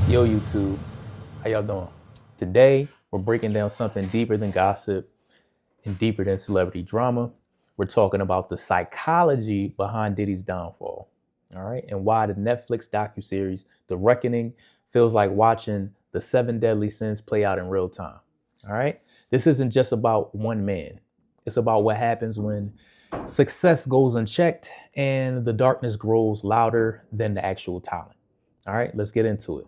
Yo, YouTube, how y'all doing? Today, we're breaking down something deeper than gossip and deeper than celebrity drama. We're talking about the psychology behind Diddy's downfall, all right, and why the Netflix docuseries, The Reckoning, feels like watching the seven deadly sins play out in real time, all right? This isn't just about one man. It's about what happens when success goes unchecked and the darkness grows louder than the actual talent. All right, let's get into it.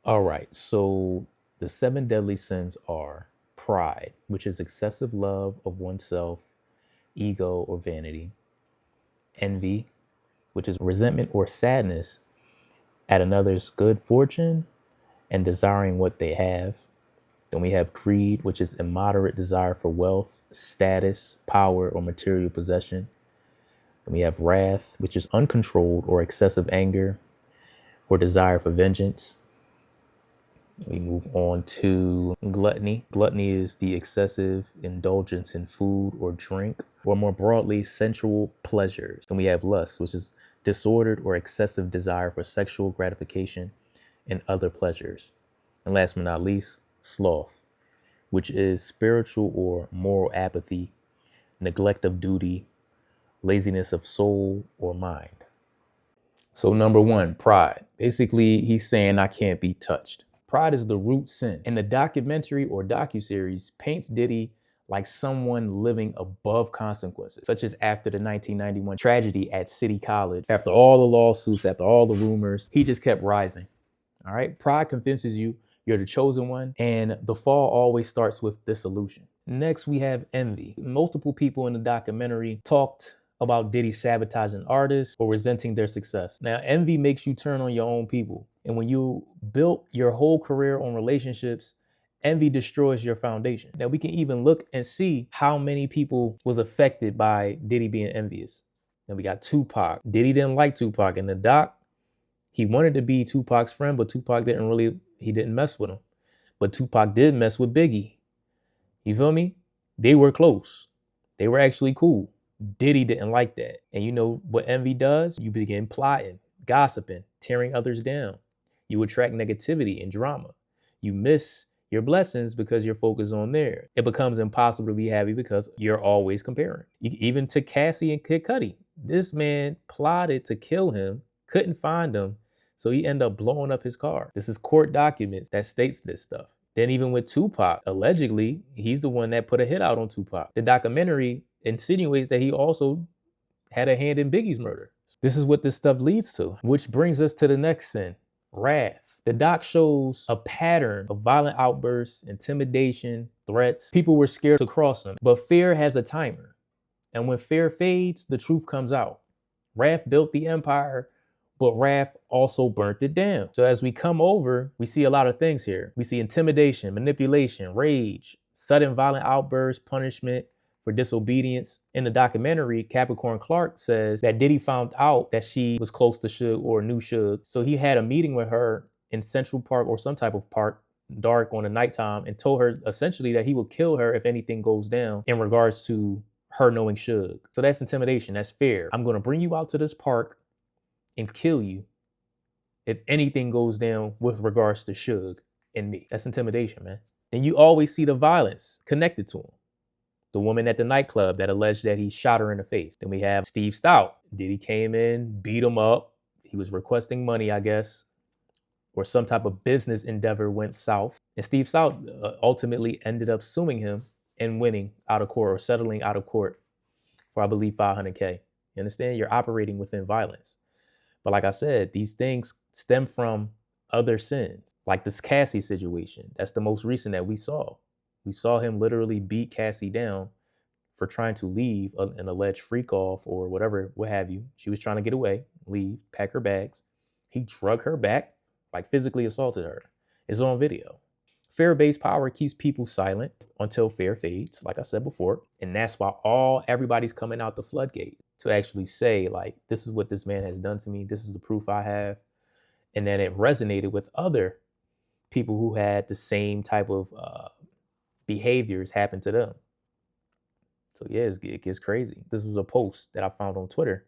All right. So the seven deadly sins are pride, which is excessive love of oneself, ego or vanity, envy, which is resentment or sadness at another's good fortune and desiring what they have. Then we have greed, which is immoderate desire for wealth, status, power, or material possession. Then we have wrath, which is uncontrolled or excessive anger or desire for vengeance. We move on to gluttony. Gluttony is the excessive indulgence in food or drink, or more broadly, sensual pleasures. Then we have lust, which is disordered or excessive desire for sexual gratification and other pleasures. And last but not least, sloth, which is spiritual or moral apathy, neglect of duty, laziness of soul or mind. So number one, pride. Basically, he's saying I can't be touched. Pride is the root sin. And the documentary or docuseries paints Diddy like someone living above consequences, such as after the 1991 tragedy at City College. After all the lawsuits, after all the rumors, he just kept rising. All right. Pride convinces you you're the chosen one, and the fall always starts with dissolution. Next, we have envy. Multiple people in the documentary talked about Diddy sabotaging artists or resenting their success. Now, envy makes you turn on your own people. And when you built your whole career on relationships, envy destroys your foundation. Now, we can even look and see how many people was affected by Diddy being envious. Now, we got Tupac. Diddy didn't like Tupac. In the doc, he wanted to be Tupac's friend, but Tupac didn't mess with him. But Tupac did mess with Biggie. You feel me? They were close. They were actually cool. Diddy didn't like that. And you know what envy does? You begin plotting, gossiping, tearing others down. You attract negativity and drama. You miss your blessings because you're focused on there. It becomes impossible to be happy because you're always comparing. Even to Cassie and Kid Cudi. This man plotted to kill him, couldn't find him, so he ended up blowing up his car. This is court documents that states this stuff. Then even with Tupac, allegedly, he's the one that put a hit out on Tupac. The documentary insinuates that he also had a hand in Biggie's murder. This is what this stuff leads to, which brings us to the next sin, wrath. The doc shows a pattern of violent outbursts, intimidation, threats. People were scared to cross him, but fear has a timer. And when fear fades, the truth comes out. Wrath built the empire, but wrath also burnt it down. So as we come over, we see a lot of things here. We see intimidation, manipulation, rage, sudden violent outbursts, punishment for disobedience. In the documentary, Capricorn Clark says that Diddy found out that she was close to Suge or knew Suge. So he had a meeting with her in Central Park or some type of park, dark on the nighttime, and told her essentially that he would kill her if anything goes down in regards to her knowing Suge. So that's intimidation, that's fear. I'm gonna bring you out to this park and kill you if anything goes down with regards to Suge and me. That's intimidation, man. Then you always see the violence connected to him. The woman at the nightclub that alleged that he shot her in the face. Then we have Steve Stout. Diddy came in, beat him up. He was requesting money, I guess, or some type of business endeavor went south. And Steve Stout ultimately ended up suing him and winning out of court or settling out of court for, I believe, $500K. You understand? You're operating within violence. But like I said, these things stem from other sins, like this Cassie situation. That's the most recent that we saw. We saw him literally beat Cassie down for trying to leave an alleged freak off or whatever, what have you. She was trying to get away, leave, pack her bags. He drug her back, like physically assaulted her. It's on video. Fear-based power keeps people silent until fear fades, like I said before. And that's why everybody's coming out the floodgate to actually say, like, this is what this man has done to me. This is the proof I have. And then it resonated with other people who had the same type of behaviors happen to them. So yeah, it gets crazy. This was a post that I found on Twitter.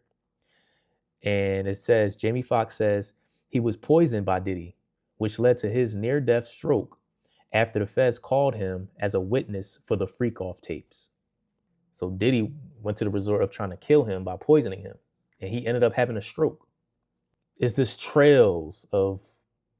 And it says, Jamie Foxx says, He was poisoned by Diddy, which led to his near-death stroke after the feds called him as a witness for the freak-off tapes. So Diddy went to the resort of trying to kill him by poisoning him, and he ended up having a stroke. It's this trails of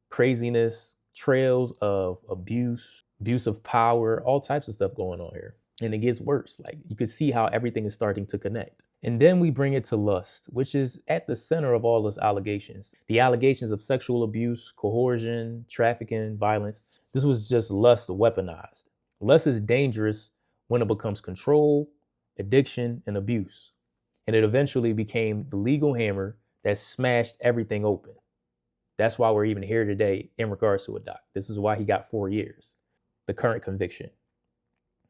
craziness, trails of abuse of power, all types of stuff going on here. And it gets worse. Like, you could see how everything is starting to connect. And then we bring it to lust, which is at the center of all those allegations. The allegations of sexual abuse, coercion, trafficking, violence. This was just lust weaponized. Lust is dangerous when it becomes control, addiction, and abuse. And it eventually became the legal hammer that smashed everything open. That's why we're even here today in regards to a doc. This is why he got 4 years, the current conviction.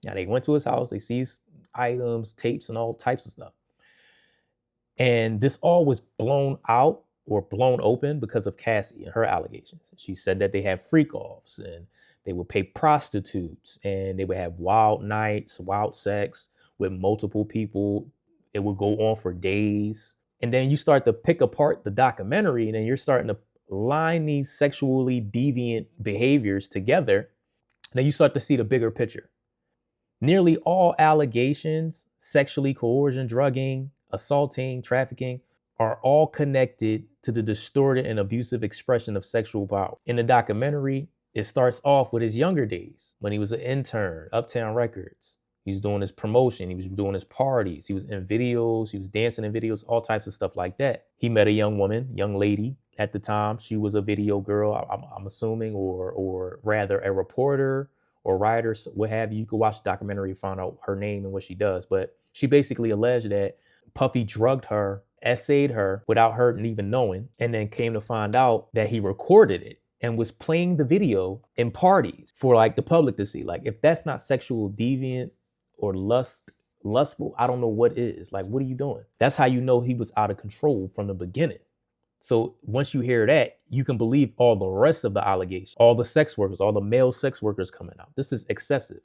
Now, they went to his house, they seized items, tapes, and all types of stuff. And this all was blown out or blown open because of Cassie and her allegations. She said that they had freak-offs and they would pay prostitutes and they would have wild nights, wild sex with multiple people. It would go on for days. And then you start to pick apart the documentary and then you're starting to line these sexually deviant behaviors together. Then you start to see the bigger picture. Nearly all allegations, sexually coercion, drugging, assaulting, trafficking, are all connected to the distorted and abusive expression of sexual power. In the documentary, it starts off with his younger days when he was an intern, Uptown Records. He was doing his promotion, he was doing his parties, he was in videos, he was dancing in videos, all types of stuff like that. He met a young woman, young lady at the time. She was a video girl, I'm assuming, or rather a reporter or writer, what have you. You could watch the documentary and find out her name and what she does. But she basically alleged that Puffy drugged her, essayed her without her even knowing, and then came to find out that he recorded it and was playing the video in parties for like the public to see. Like, if that's not sexual deviant or lustful, I don't know what is. Like, what are you doing? That's how you know he was out of control from the beginning. So once you hear that, you can believe all the rest of the allegations, all the sex workers, all the male sex workers coming out. This is excessive.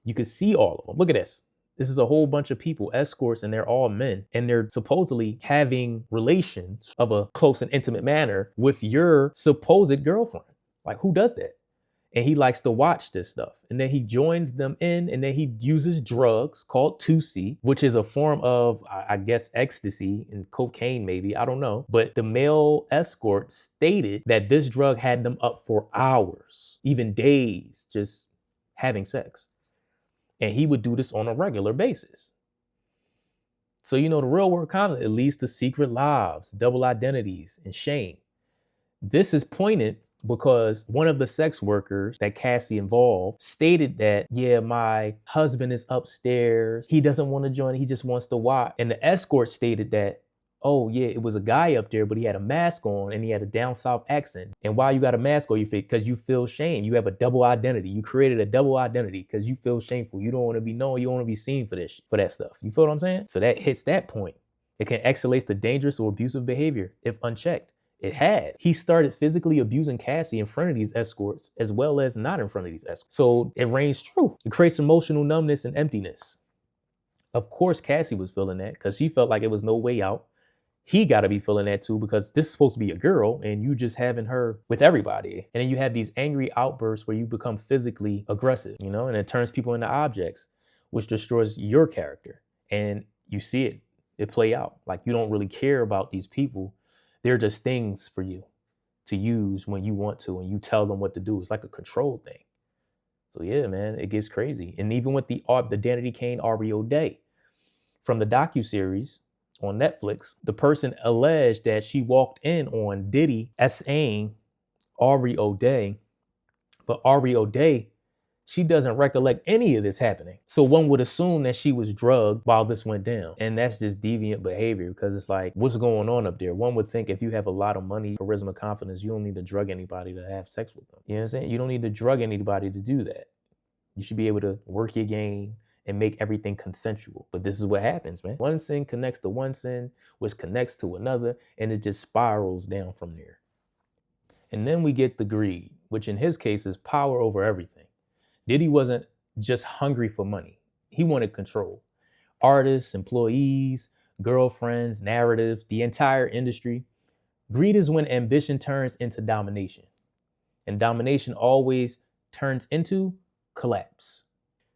You can see all of them. Look at this. This is a whole bunch of people, escorts, and they're all men. And they're supposedly having relations of a close and intimate manner with your supposed girlfriend. Like, who does that? And he likes to watch this stuff. And then he joins them in, and then he uses drugs called 2C, which is a form of, I guess, ecstasy and cocaine, maybe. I don't know. But the male escort stated that this drug had them up for hours, even days, just having sex. And he would do this on a regular basis. So, you know, the real world comment, it leads to secret lives, double identities, and shame. This is pointed because one of the sex workers that Cassie involved stated that, yeah, my husband is upstairs. He doesn't want to join. He just wants to watch. And the escort stated that, oh, yeah, it was a guy up there, but he had a mask on and he had a down south accent. And why you got a mask on, because you feel shame. You have a double identity. You created a double identity because you feel shameful. You don't want to be known. You don't want to be seen for that stuff. You feel what I'm saying? So that hits that point. It can escalate the dangerous or abusive behavior if unchecked. It had. He started physically abusing Cassie in front of these escorts as well as not in front of these escorts. So it reigns true. It creates emotional numbness and emptiness. Of course, Cassie was feeling that because she felt like it was no way out. He got to be feeling that too because this is supposed to be a girl and you just having her with everybody. And then you have these angry outbursts where you become physically aggressive, you know, and it turns people into objects, which destroys your character. And you see it play out. Like, you don't really care about these people. They're just things for you to use when you want to, and you tell them what to do. It's like a control thing. So yeah, man, it gets crazy. And even with the Danity Kane Aubrey O'Day from the docuseries on Netflix, the person alleged that she walked in on Diddy essaying Aubrey O'Day, but Aubrey O'Day, she doesn't recollect any of this happening. So one would assume that she was drugged while this went down. And that's just deviant behavior because it's like, what's going on up there? One would think if you have a lot of money, charisma, confidence, you don't need to drug anybody to have sex with them. You know what I'm saying? You don't need to drug anybody to do that. You should be able to work your game and make everything consensual. But this is what happens, man. One sin connects to one sin, which connects to another, and it just spirals down from there. And then we get the greed, which in his case is power over everything. Diddy wasn't just hungry for money. He wanted control. Artists, employees, girlfriends, narratives, the entire industry. Greed is when ambition turns into domination. And domination always turns into collapse.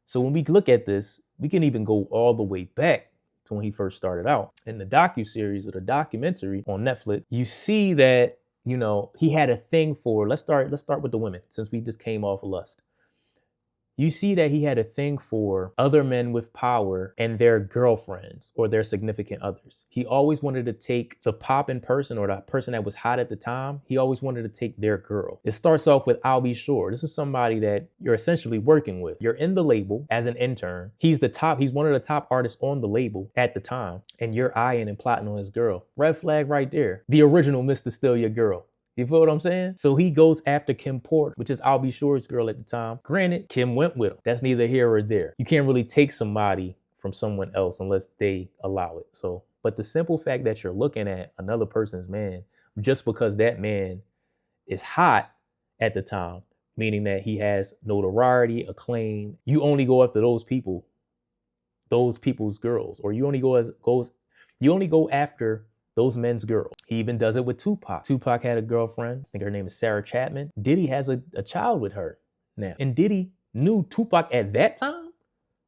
So when we look at this, we can even go all the way back to when he first started out. In the docuseries or the documentary on Netflix, you see that, he had a thing for, let's start with the women, since we just came off of lust. You see that he had a thing for other men with power and their girlfriends or their significant others. He always wanted to take the poppin' person or the person that was hot at the time. He always wanted to take their girl. It starts off with I'll Be Sure. This is somebody that you're essentially working with. You're in the label as an intern. He's one of the top artists on the label at the time. And you're eyeing and plotting on his girl. Red flag right there. The original Mr. Steal Your Girl. You feel what I'm saying? So he goes after Kim Porter, which is I'll Be Sure's girl at the time. Granted, Kim went with him. That's neither here or there. You can't really take somebody from someone else unless they allow it. But the simple fact that you're looking at another person's man just because that man is hot at the time, meaning that he has notoriety, acclaim, you only go after those people's girls, or you only go after those men's girls. He even does it with Tupac. Tupac had a girlfriend. I think her name is Sarah Chapman. Diddy has a child with her now. And Diddy knew Tupac at that time,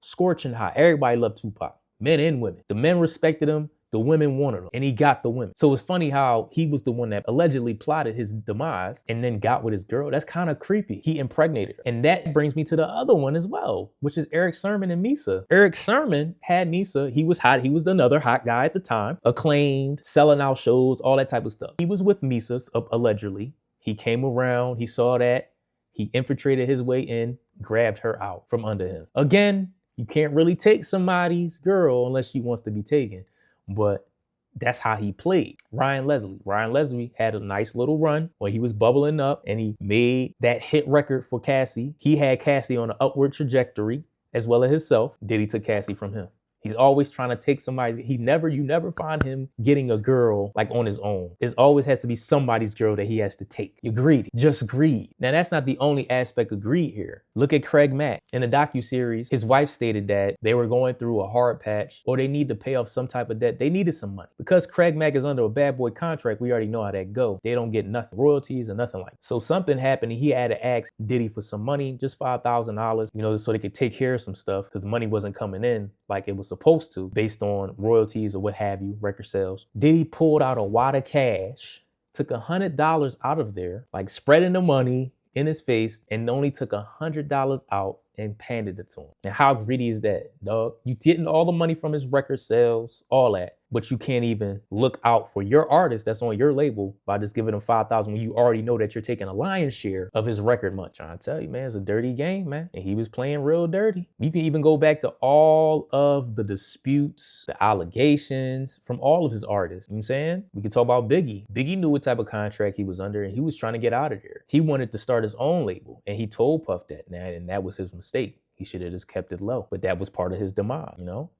scorching hot. Everybody loved Tupac, men and women. The men respected him. The women wanted him, and he got the women. So it's funny how he was the one that allegedly plotted his demise and then got with his girl. That's kind of creepy. He impregnated her. And that brings me to the other one as well, which is Eric Sermon and Misa. Eric Sermon had Misa. He was hot. He was another hot guy at the time, acclaimed, selling out shows, all that type of stuff. He was with Misa, allegedly. He came around. He saw that. He infiltrated his way in, grabbed her out from under him. Again, you can't really take somebody's girl unless she wants to be taken. But that's how he played. Ryan Leslie had a nice little run when he was bubbling up and he made that hit record for Cassie. He had Cassie on an upward trajectory as well as himself. Diddy took Cassie from him. He's always trying to take somebody's. You never find him getting a girl like on his own. It always has to be somebody's girl that he has to take. You're greedy, just greed. Now that's not the only aspect of greed here. Look at Craig Mack. In the docuseries, his wife stated that they were going through a hard patch or they need to pay off some type of debt. They needed some money. Because Craig Mack is under a bad boy contract, we already know how that go. They don't get nothing, royalties or nothing like that. So something happened and he had to ask Diddy for some money, just $5,000, so they could take care of some stuff because the money wasn't coming in like it was supposed to based on royalties or what have you, record sales. Diddy pulled out a wad of cash, took $100 out of there, like spreading the money in his face, and only took $100 out and handed it to him. And how greedy is that, dog? You getting all the money from his record sales, all that, but you can't even look out for your artist that's on your label by just giving him $5,000 when you already know that you're taking a lion's share of his record money. Trying to tell you, man, it's a dirty game, man. And he was playing real dirty. You can even go back to all of the disputes, the allegations from all of his artists. You know what I'm saying? We can talk about Biggie. Biggie knew what type of contract he was under and he was trying to get out of there. He wanted to start his own label and he told Puff that, and that was his mistake. He should have just kept it low, but that was part of his demise,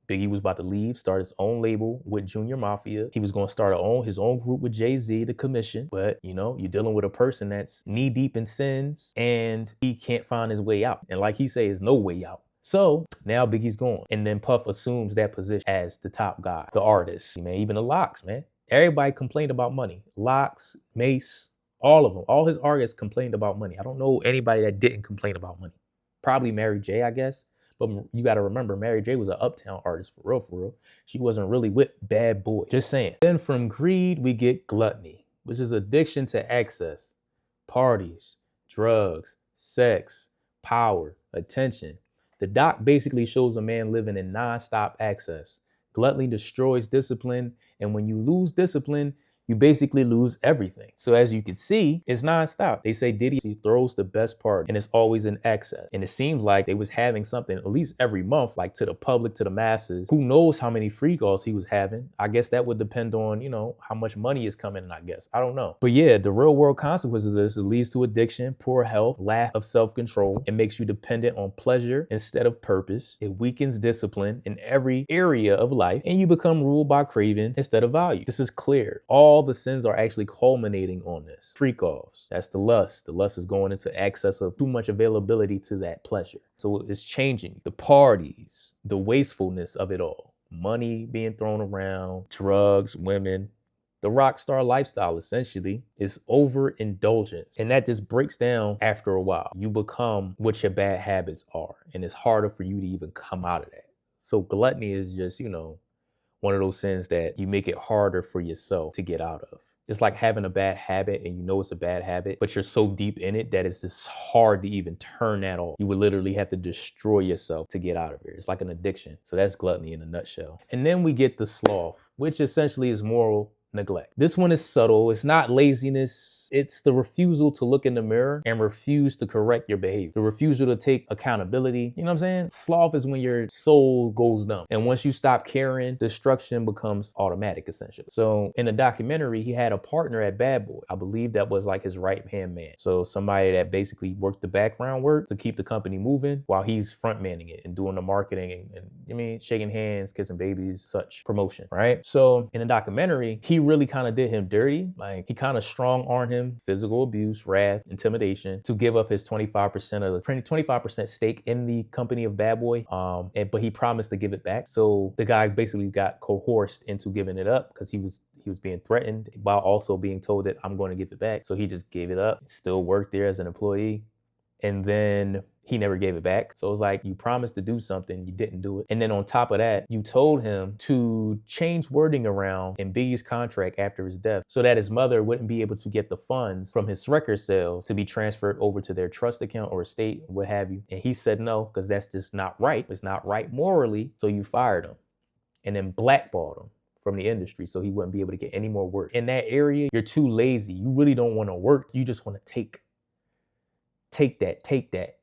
Biggie was about to leave, start his own label with Junior Mafia. He was going to start his own group with Jay-Z, The Commission. But, you're dealing with a person that's knee deep in sins and he can't find his way out. And like he says, no way out. So now Biggie's gone. And then Puff assumes that position as the top guy, the artist, man, even the Locks, man. Everybody complained about money. Locks, Mace, all of them. All his artists complained about money. I don't know anybody that didn't complain about money. Probably Mary J, I guess. But you got to remember, Mary J was an uptown artist for real. She wasn't really with bad boys. Just saying. Then from greed, we get gluttony, which is addiction to excess. Parties, drugs, sex, power, attention. The doc basically shows a man living in nonstop excess. Gluttony destroys discipline. And when you lose discipline, you basically lose everything. So as you can see, it's nonstop. They say Diddy throws the best part and it's always in excess. And it seems like they was having something at least every month, like to the public, to the masses. Who knows how many free calls he was having? I guess that would depend on, how much money is coming in, I guess. I don't know. But yeah, the real world consequences of this, it leads to addiction, poor health, lack of self-control. It makes you dependent on pleasure instead of purpose. It weakens discipline in every area of life. And you become ruled by craving instead of value. This is clear. All the sins are actually culminating on this. Freak offs. That's the lust. The lust is going into excess of too much availability to that pleasure. So it's changing. The parties, the wastefulness of it all. Money being thrown around, drugs, women, The rock star lifestyle essentially is overindulgence. And that just breaks down after a while. You become what your bad habits are. And it's harder for you to even come out of that. So gluttony is just, one of those sins that you make it harder for yourself to get out of. It's like having a bad habit and you know it's a bad habit, but you're so deep in it that it's just hard to even turn that off. You would literally have to destroy yourself to get out of it. It's like an addiction. So that's gluttony in a nutshell. And then we get the sloth, which essentially is moral neglect. This one is subtle. It's not laziness. It's the refusal to look in the mirror and refuse to correct your behavior. The refusal to take accountability. You know what I'm saying? Sloth is when your soul goes numb. And once you stop caring, destruction becomes automatic, essentially. So in a documentary, he had a partner at Bad Boy. I believe that was like his right-hand man. So somebody that basically worked the background work to keep the company moving while he's front manning it and doing the marketing and shaking hands, kissing babies, such promotion, right? So in a documentary, he really kind of did him dirty. Like he kind of strong-armed him, physical abuse, wrath, intimidation, to give up his 25% stake in the company of Bad Boy. But he promised to give it back. So the guy basically got coerced into giving it up because he was being threatened while also being told that I'm going to give it back. So he just gave it up, still worked there as an employee. And then he never gave it back. So it was like, you promised to do something, you didn't do it. And then on top of that, you told him to change wording around in Biggie's contract after his death so that his mother wouldn't be able to get the funds from his record sales to be transferred over to their trust account or estate, what have you. And he said no, because that's just not right. It's not right morally. So you fired him and then blackballed him from the industry so he wouldn't be able to get any more work. In that area, you're too lazy. You really don't want to work. You just want to take that.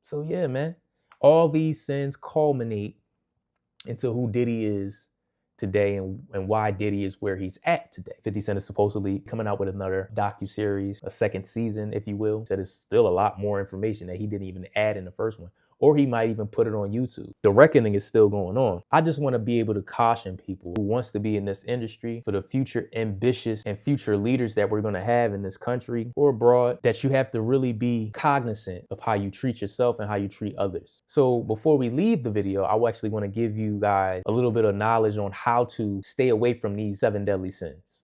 So yeah, man, all these sins culminate into who Diddy is today and why Diddy is where he's at today. 50 Cent is supposedly coming out with another docuseries, a second season, if you will. He said it's still a lot more information that he didn't even add in the first one. Or he might even put it on YouTube. The reckoning is still going on. I just want to be able to caution people who wants to be in this industry for the future ambitious and future leaders that we're going to have in this country or abroad, that you have to really be cognizant of how you treat yourself and how you treat others. So before we leave the video, I actually want to give you guys a little bit of knowledge on how to stay away from these 7 deadly sins.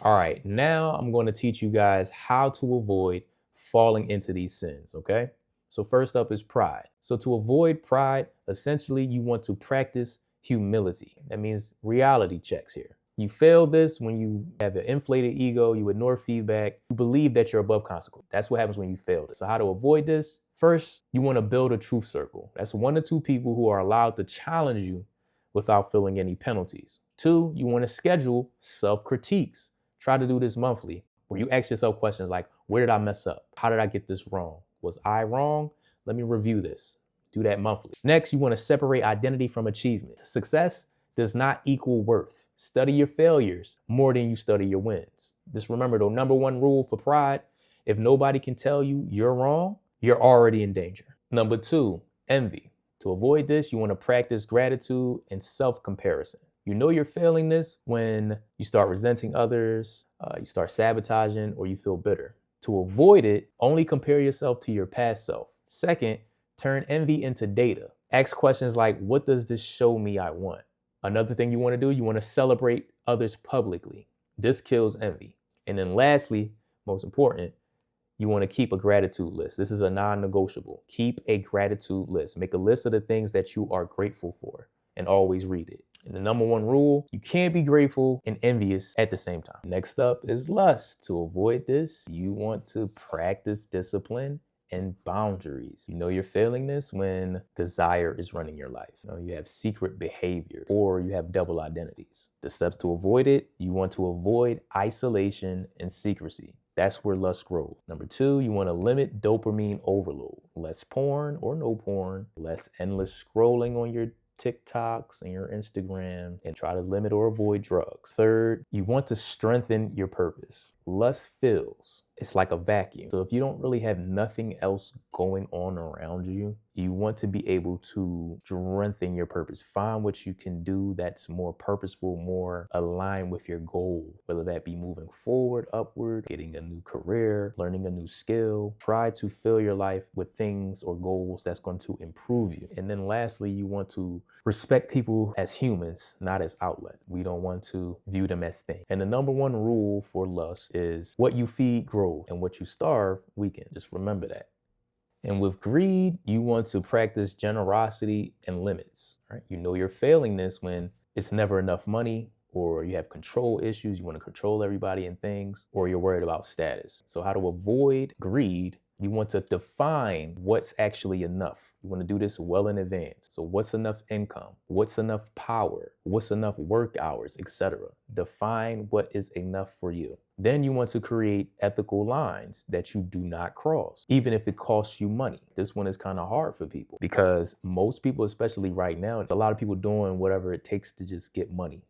All right, now I'm going to teach you guys how to avoid falling into these sins, okay? So first up is pride. So to avoid pride, essentially you want to practice humility. That means reality checks here. You fail this when you have an inflated ego, you ignore feedback, you believe that you're above consequence. That's what happens when you fail this. So how to avoid this? First, you want to build a truth circle. That's 1 to 2 people who are allowed to challenge you without feeling any penalties. 2, you want to schedule self-critiques. Try to do this monthly, where you ask yourself questions like, where did I mess up? How did I get this wrong? Was I wrong? Let me review this. Do that monthly. Next, you want to separate identity from achievement. Success does not equal worth. Study your failures more than you study your wins. Just remember the number 1 rule for pride: if nobody can tell you you're wrong, you're already in danger. Number 2, envy. To avoid this, you want to practice gratitude and self-comparison. You know you're failing this when you start resenting others, you start sabotaging, or you feel bitter. To avoid it, only compare yourself to your past self. Second, turn envy into data. Ask questions like, what does this show me I want? Another thing you want to do, you want to celebrate others publicly. This kills envy. And then lastly, most important, you want to keep a gratitude list. This is a non-negotiable. Keep a gratitude list. Make a list of the things that you are grateful for and always read it. And the number 1 rule, you can't be grateful and envious at the same time. Next up is lust. To avoid this, you want to practice discipline and boundaries. You know you're failing this when desire is running your life. You have secret behavior or you have double identities. The steps to avoid it, you want to avoid isolation and secrecy. That's where lust grows. Number 2, you want to limit dopamine overload. Less porn or no porn, less endless scrolling on your TikToks and your Instagram, and try to limit or avoid drugs. Third, you want to strengthen your purpose. Lust fills, It's like a vacuum. So if you don't really have nothing else going on around you, you want to be able to strengthen your purpose. Find what you can do that's more purposeful, more aligned with your goal, whether that be moving forward, upward, getting a new career, learning a new skill. Try to fill your life with things or goals that's going to improve you. And then lastly, you want to respect people as humans, not as outlets. We don't want to view them as things. And the number one rule for lust is what you feed grows and what you starve weakens. Just remember that. And with greed, you want to practice generosity and limits, right? You know you're failing this when it's never enough money, or you have control issues, you want to control everybody and things, or you're worried about status. So how to avoid greed? You want to define what's actually enough. You want to do this well in advance. So what's enough income? What's enough power? What's enough work hours, etc. Define what is enough for you. Then you want to create ethical lines that you do not cross, even if it costs you money. This one is kind of hard for people because most people, especially right now, a lot of people doing whatever it takes to just get money.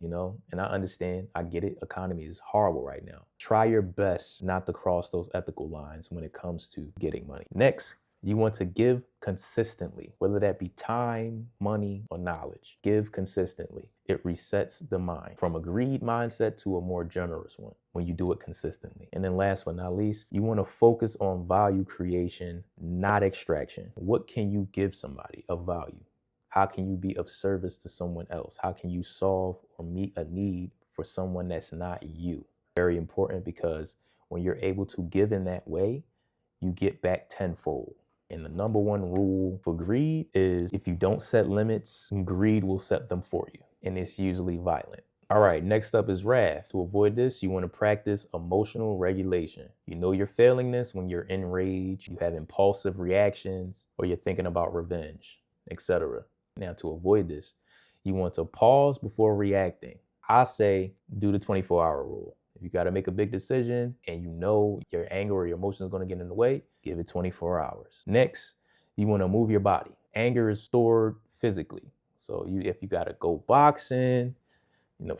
And I understand, I get it. Economy is horrible right now. Try your best not to cross those ethical lines when it comes to getting money. Next, you want to give consistently, whether that be time, money, or knowledge. Give consistently. It resets the mind from a greed mindset to a more generous one when you do it consistently. And then last but not least, you want to focus on value creation, not extraction. What can you give somebody of value? How can you be of service to someone else? How can you solve or meet a need for someone that's not you? Very important, because when you're able to give in that way, you get back tenfold. And the number one rule for greed is if you don't set limits, greed will set them for you. And it's usually violent. All right, next up is wrath. To avoid this, you want to practice emotional regulation. You know you're failing this when you're enraged, you have impulsive reactions, or you're thinking about revenge, etc. Now, to avoid this, you want to pause before reacting. I say do the 24-hour rule. If you got to make a big decision and you know your anger or your emotion is going to get in the way, give it 24 hours. Next, you want to move your body. Anger is stored physically. So if you got to go boxing,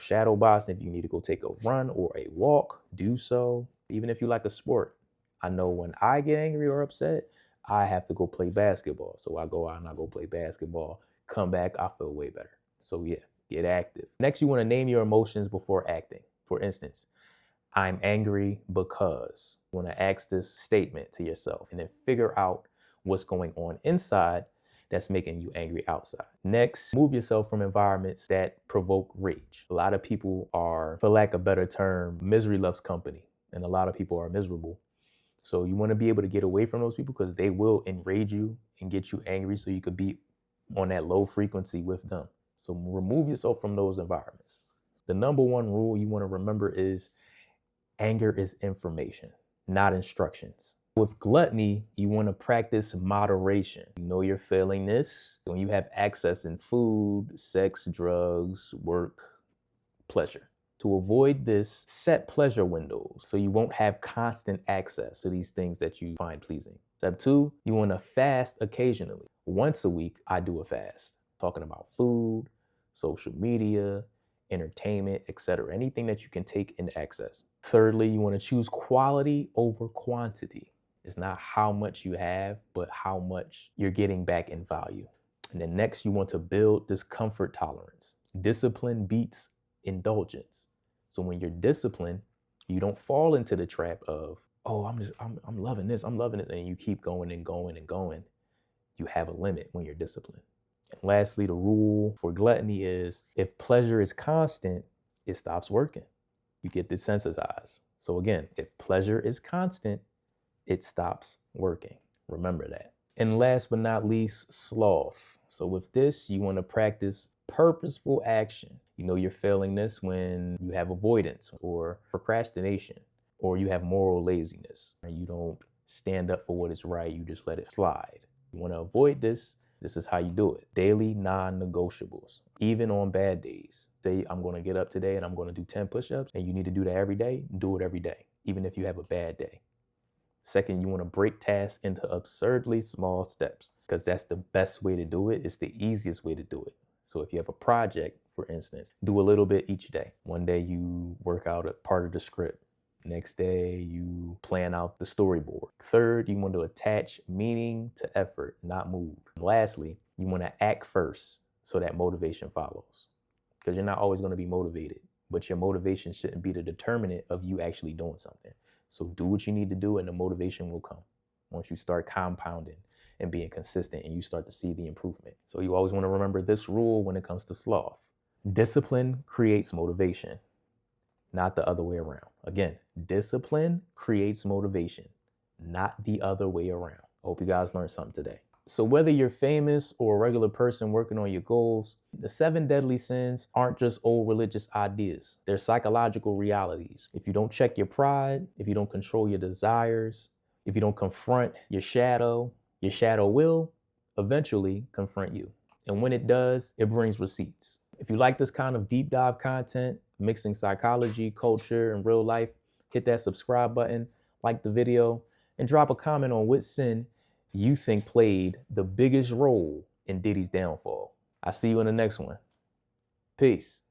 shadow boxing, if you need to go take a run or a walk, do so. Even if you like a sport. I know when I get angry or upset, I have to go play basketball. So I go out and I go play basketball. Come back, I feel way better. So yeah, get active. Next, you want to name your emotions before acting. For instance, I'm angry because. You want to ask this statement to yourself and then figure out what's going on inside that's making you angry outside. Next, move yourself from environments that provoke rage. A lot of people are, for lack of a better term, misery loves company, and a lot of people are miserable. So you want to be able to get away from those people because they will enrage you and get you angry, so you could be on that low frequency with them. So remove yourself from those environments. The number one rule you want to remember is anger is information, not instructions. With gluttony, you want to practice moderation. You know you're failing this when you have access in food, sex, drugs, work, pleasure. To avoid this, set pleasure windows so you won't have constant access to these things that you find pleasing. Step 2, you want to fast occasionally. Once a week, I do a fast. Talking about food, social media, entertainment, etc. Anything that you can take into access. Thirdly, you want to choose quality over quantity. It's not how much you have, but how much you're getting back in value. And then next, you want to build discomfort tolerance. Discipline beats indulgence. So when you're disciplined, you don't fall into the trap of, oh, I'm loving this, and you keep going and going and going. You have a limit when you're disciplined. And lastly, the rule for gluttony is if pleasure is constant, it stops working. You get desensitized. So again, if pleasure is constant, it stops working. Remember that. And last but not least, sloth. So with this, you want to practice purposeful action. You know you're failing this when you have avoidance or procrastination, or you have moral laziness. You don't stand up for what is right, you just let it slide. You want to avoid this. This is how you do it. Daily non-negotiables. Even on bad days. Say I'm going to get up today and I'm going to do 10 push-ups, and you need to do that every day. Do it every day, even if you have a bad day. Second, you want to break tasks into absurdly small steps, because that's the best way to do it. It's the easiest way to do it. So if you have a project, for instance, do a little bit each day. One day you work out a part of the script. Next day, you plan out the storyboard. Third, you want to attach meaning to effort, not mood. And lastly, you want to act first so that motivation follows. Because you're not always going to be motivated, but your motivation shouldn't be the determinant of you actually doing something. So do what you need to do and the motivation will come once you start compounding and being consistent and you start to see the improvement. So you always want to remember this rule when it comes to sloth. Discipline creates motivation, not the other way around. Again, discipline creates motivation, not the other way around. I hope you guys learned something today. So whether you're famous or a regular person working on your goals, the 7 deadly sins aren't just old religious ideas. They're psychological realities. If you don't check your pride, if you don't control your desires, if you don't confront your shadow will eventually confront you. And when it does, it brings receipts. If you like this kind of deep dive content, mixing psychology, culture, and real life, hit that subscribe button, like the video, and drop a comment on what sin you think played the biggest role in Diddy's downfall. I'll see you in the next one. Peace.